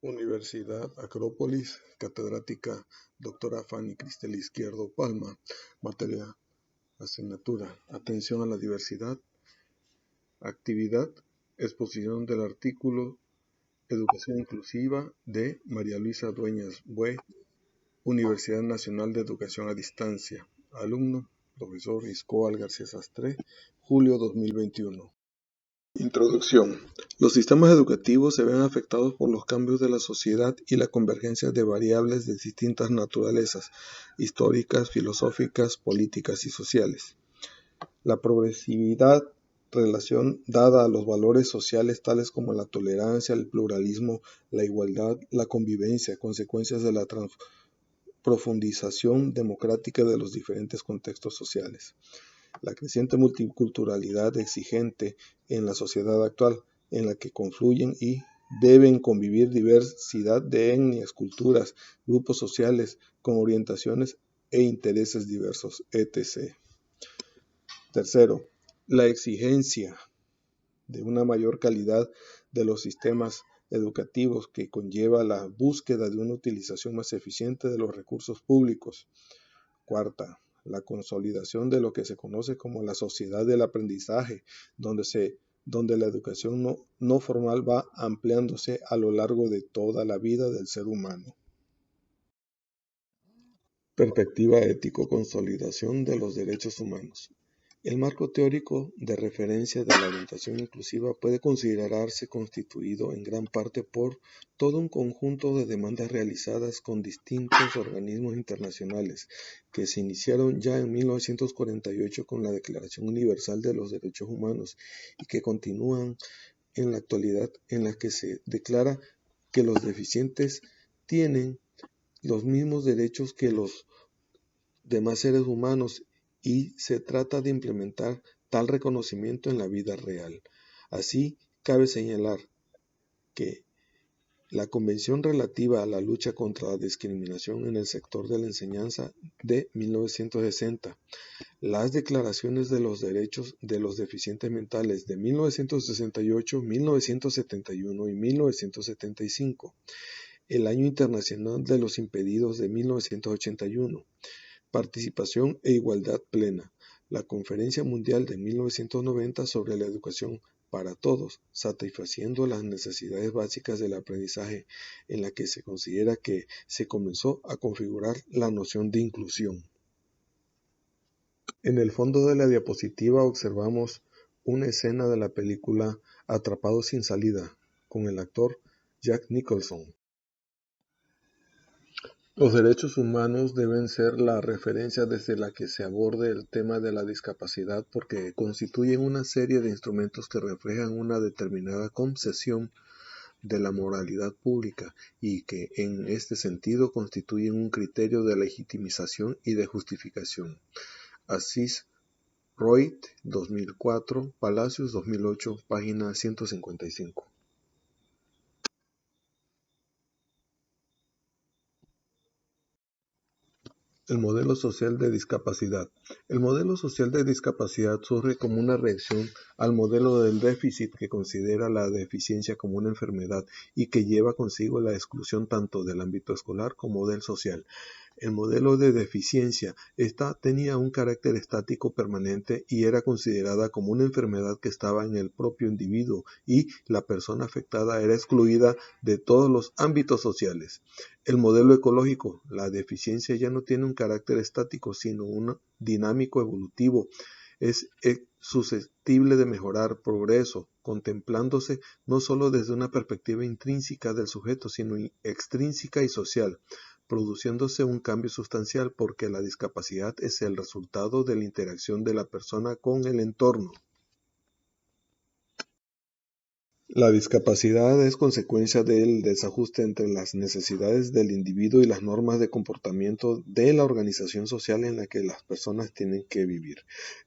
Universidad Acrópolis, catedrática doctora Fanny Cristel Izquierdo Palma, materia, asignatura, atención a la diversidad, actividad, exposición del artículo Educación Inclusiva de María Luisa Dueñas Bue, Universidad Nacional de Educación a Distancia, alumno, profesor Iscoal García Sastre, julio 2021. Introducción. Los sistemas educativos se ven afectados por los cambios de la sociedad y la convergencia de variables de distintas naturalezas, históricas, filosóficas, políticas y sociales. La progresividad, relación dada a los valores sociales tales como la tolerancia, el pluralismo, la igualdad, la convivencia, consecuencias de la profundización democrática de los diferentes contextos sociales. La creciente multiculturalidad exigente en la sociedad actual, en la que confluyen y deben convivir diversidad de etnias, culturas, grupos sociales con orientaciones e intereses diversos, etc. Tercero, la exigencia de una mayor calidad de los sistemas educativos que conlleva la búsqueda de una utilización más eficiente de los recursos públicos. Cuarta, la consolidación de lo que se conoce como la sociedad del aprendizaje, donde la educación no formal va ampliándose a lo largo de toda la vida del ser humano. Perspectiva ético, consolidación de los derechos humanos. El marco teórico de referencia de la orientación inclusiva puede considerarse constituido en gran parte por todo un conjunto de demandas realizadas con distintos organismos internacionales que se iniciaron ya en 1948 con la Declaración Universal de los Derechos Humanos y que continúan en la actualidad, en la que se declara que los deficientes tienen los mismos derechos que los demás seres humanos y se trata de implementar tal reconocimiento en la vida real. Así, cabe señalar que la Convención relativa a la lucha contra la discriminación en el sector de la enseñanza de 1960, las declaraciones de los derechos de los deficientes mentales de 1968, 1971 y 1975, el Año Internacional de los Impedidos de 1981, Participación e Igualdad Plena, la Conferencia Mundial de 1990 sobre la educación para todos, satisfaciendo las necesidades básicas del aprendizaje, en la que se considera que se comenzó a configurar la noción de inclusión. En el fondo de la diapositiva observamos una escena de la película Atrapado sin salida, con el actor Jack Nicholson. Los derechos humanos deben ser la referencia desde la que se aborde el tema de la discapacidad porque constituyen una serie de instrumentos que reflejan una determinada concepción de la moralidad pública y que en este sentido constituyen un criterio de legitimización y de justificación. Asís Roit, 2004, Palacios, 2008, página 155. El modelo social de discapacidad. El modelo social de discapacidad surge como una reacción al modelo del déficit que considera la deficiencia como una enfermedad y que lleva consigo la exclusión tanto del ámbito escolar como del social. El modelo de deficiencia tenía un carácter estático permanente y era considerada como una enfermedad que estaba en el propio individuo y la persona afectada era excluida de todos los ámbitos sociales. El modelo ecológico, la deficiencia ya no tiene un carácter estático, sino un dinámico evolutivo. Es susceptible de mejorar, progreso, contemplándose no solo desde una perspectiva intrínseca del sujeto, sino extrínseca y social, produciéndose un cambio sustancial porque la discapacidad es el resultado de la interacción de la persona con el entorno. La discapacidad es consecuencia del desajuste entre las necesidades del individuo y las normas de comportamiento de la organización social en la que las personas tienen que vivir.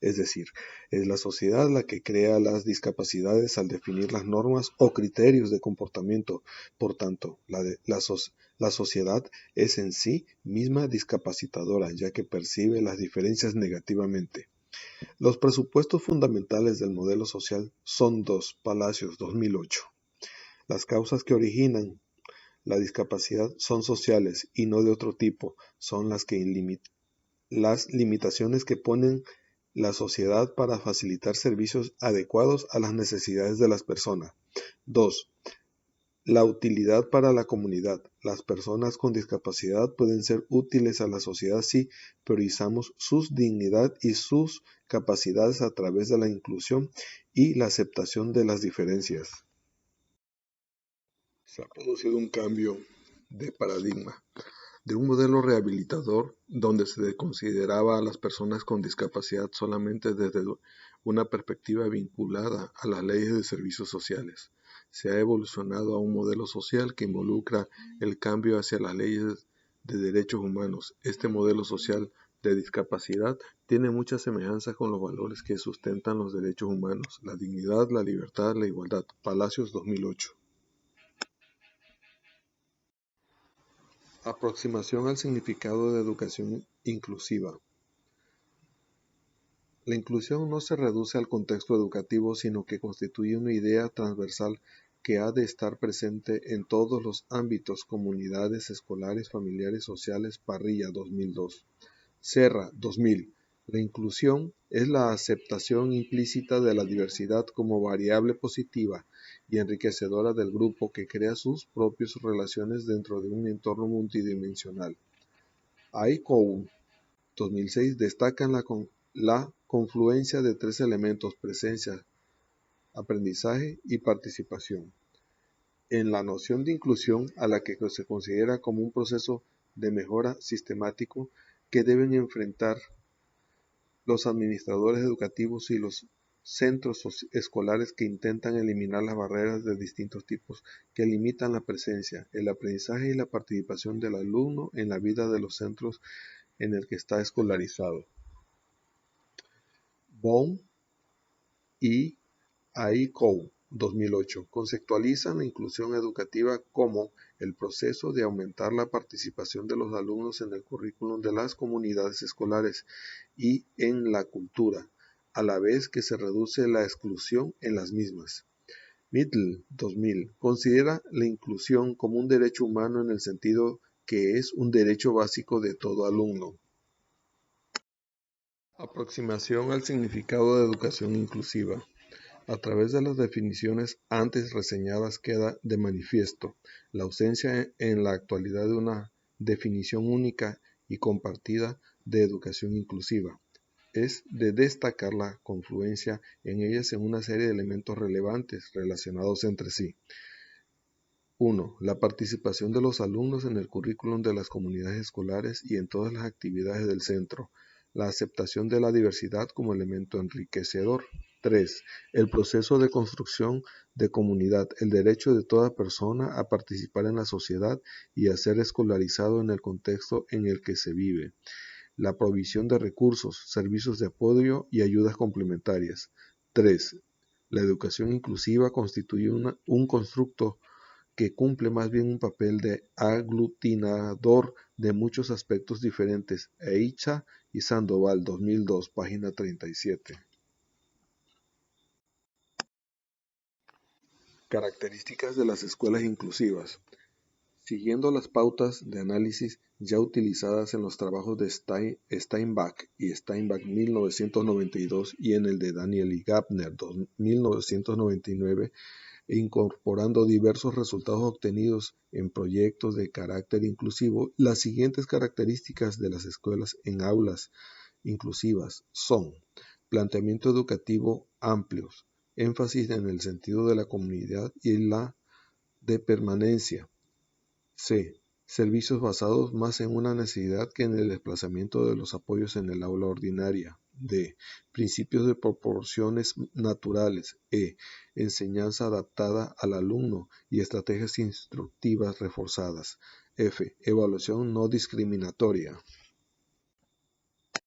Es decir, es la sociedad la que crea las discapacidades al definir las normas o criterios de comportamiento. Por tanto, la sociedad es en sí misma discapacitadora, ya que percibe las diferencias negativamente. Los presupuestos fundamentales del modelo social son dos. Palacios, 2008. Las causas que originan La discapacidad son sociales y no de otro tipo, son las limitaciones que ponen la sociedad para facilitar servicios adecuados a las necesidades de las personas. 2. La utilidad para la comunidad. Las personas con discapacidad pueden ser útiles a la sociedad si priorizamos su dignidad y sus capacidades a través de la inclusión y la aceptación de las diferencias. Se ha producido un cambio de paradigma de un modelo rehabilitador donde se consideraba a las personas con discapacidad solamente desde una perspectiva vinculada a las leyes de servicios sociales. Se ha evolucionado a un modelo social que involucra el cambio hacia las leyes de derechos humanos. Este modelo social de discapacidad tiene mucha semejanza con los valores que sustentan los derechos humanos, la dignidad, la libertad, la igualdad. Palacios 2008. Aproximación al significado de educación inclusiva. La inclusión no se reduce al contexto educativo, sino que constituye una idea transversal que ha de estar presente en todos los ámbitos, comunidades escolares, familiares, sociales. Parrilla 2002. Serra 2000. La inclusión es la aceptación implícita de la diversidad como variable positiva y enriquecedora del grupo que crea sus propias relaciones dentro de un entorno multidimensional. Aikou 2006 destacan la confluencia de tres elementos: presencia, aprendizaje y participación. En la noción de inclusión, a la que se considera como un proceso de mejora sistemático que deben enfrentar los administradores educativos y los centros escolares que intentan eliminar las barreras de distintos tipos que limitan la presencia, el aprendizaje y la participación del alumno en la vida de los centros en el que está escolarizado. Baum y Aikou 2008 conceptualizan la inclusión educativa como el proceso de aumentar la participación de los alumnos en el currículum de las comunidades escolares y en la cultura, a la vez que se reduce la exclusión en las mismas. Middle 2000 considera la inclusión como un derecho humano en el sentido que es un derecho básico de todo alumno. Aproximación al significado de educación inclusiva. A través de las definiciones antes reseñadas queda de manifiesto la ausencia en la actualidad de una definición única y compartida de educación inclusiva. Es de destacar la confluencia en ellas en una serie de elementos relevantes relacionados entre sí. 1. La participación de los alumnos en el currículum de las comunidades escolares y en todas las actividades del centro. La aceptación de la diversidad como elemento enriquecedor. 3. El proceso de construcción de comunidad, el derecho de toda persona a participar en la sociedad y a ser escolarizado en el contexto en el que se vive. La provisión de recursos, servicios de apoyo y ayudas complementarias. 3. La educación inclusiva constituye un constructo que cumple más bien un papel de aglutinador de muchos aspectos diferentes. Eicha y Sandoval 2002, página 37. Características de las escuelas inclusivas. Siguiendo las pautas de análisis ya utilizadas en los trabajos de Steinbach y Steinbach 1992 y en el de Daniel y Gabner 1999, e incorporando diversos resultados obtenidos en proyectos de carácter inclusivo, las siguientes características de las escuelas en aulas inclusivas son: planteamiento educativo amplios, énfasis en el sentido de la comunidad y la de permanencia. C. Servicios basados más en una necesidad que en el desplazamiento de los apoyos en el aula ordinaria. D. Principios de proporciones naturales. E. Enseñanza adaptada al alumno y estrategias instructivas reforzadas. F. Evaluación no discriminatoria.